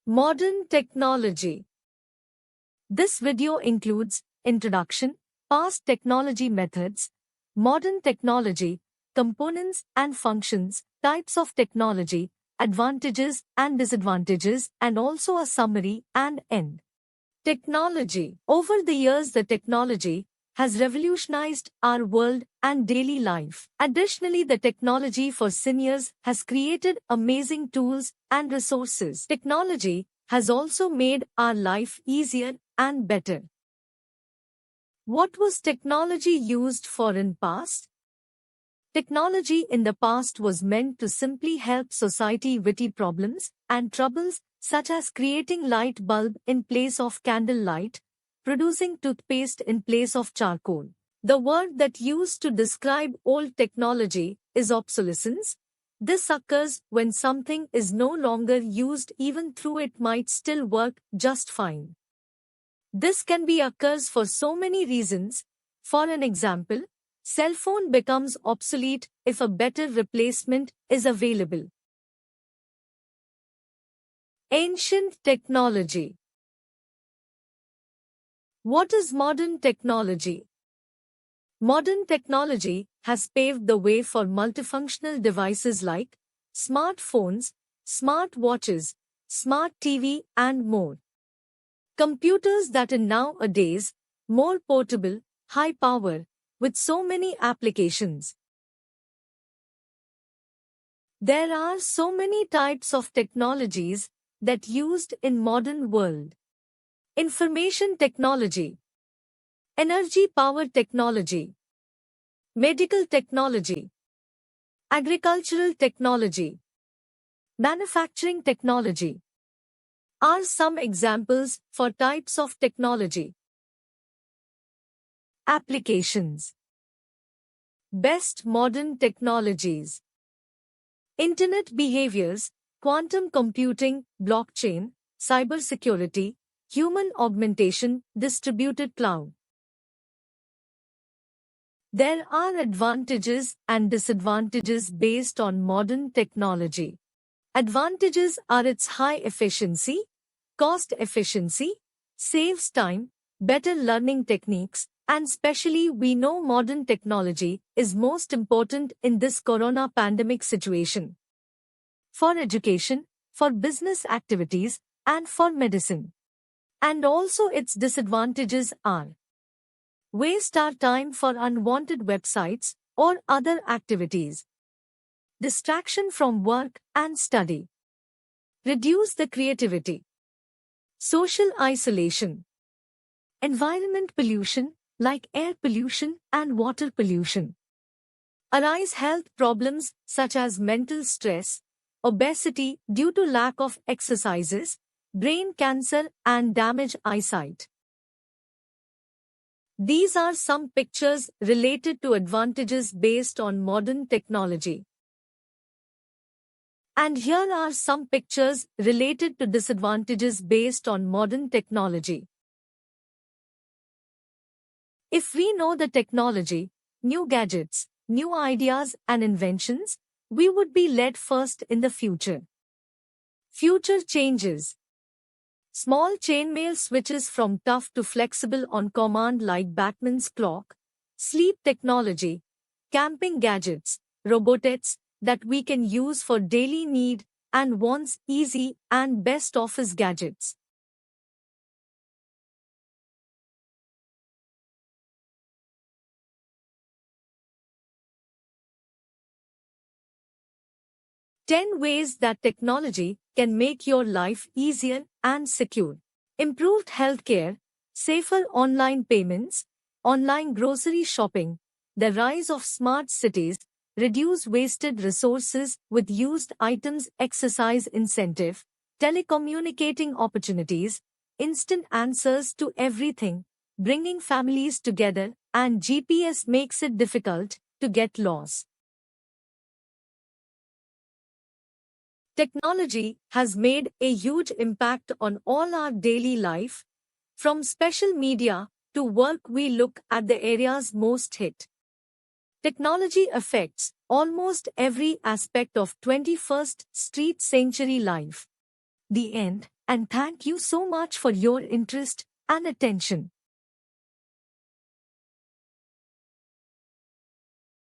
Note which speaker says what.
Speaker 1: Modern technology. This video includes introduction, past technology methods, modern technology, components and functions, types of technology, advantages and disadvantages, and also a summary and end. Technology. Over the years, the technology has revolutionized our world and daily life. Additionally, the technology for seniors has created amazing tools and resources. Technology has also made our life easier and better. What was technology used for in past? Technology in the past was meant to simply help society witty problems and troubles such as creating light bulb in place of candle light, producing toothpaste in place of charcoal. The word that used to describe old technology is obsolescence. This occurs when something is no longer used even though it might still work just fine. This can be occurs for so many reasons. For an example, cell phone becomes obsolete if a better replacement is available. Ancient technology. What is modern technology? Modern technology has paved the way for multifunctional devices like smartphones, smartwatches, smart TV, and more. Computers that are nowadays more portable, high power, with so many applications. There are so many types of technologies that used in modern world. Information technology, energy power technology, medical technology, agricultural technology, manufacturing technology are some examples for types of technology. Applications. Best modern technologies. Internet behaviors, quantum computing, blockchain, cybersecurity, human augmentation, distributed cloud. There are advantages and disadvantages based on modern technology. Advantages are its high efficiency, cost efficiency, saves time, better learning techniques, and especially we know modern technology is most important in this corona pandemic situation. For education, for business activities, and for medicine. And also its disadvantages are waste our time for unwanted websites or other activities. Distraction from work and study. Reduce the creativity. Social isolation. Environment pollution, like air pollution and water pollution. Arise health problems such as mental stress, obesity due to lack of exercises, brain cancer and damaged eyesight. These are some pictures related to advantages based on modern technology. And here are some pictures related to disadvantages based on modern technology. If we know the technology, new gadgets, new ideas and inventions, we would be led first in the future. Future changes. Small chainmail switches from tough to flexible on command like Batman's clock, sleep technology, camping gadgets, robots that we can use for daily need and wants, easy and best office gadgets. Ten ways that technology can make your life easier and secure. Improved healthcare, safer online payments, online grocery shopping, the rise of smart cities, reduce wasted resources with used items, exercise incentive, telecommunicating opportunities, instant answers to everything, bringing families together, and GPS makes it difficult to get lost. Technology has made a huge impact on all our daily life. From social media to work, we look at the areas most hit. Technology affects almost every aspect of 21st century life. the end, and thank you so much for your interest and attention.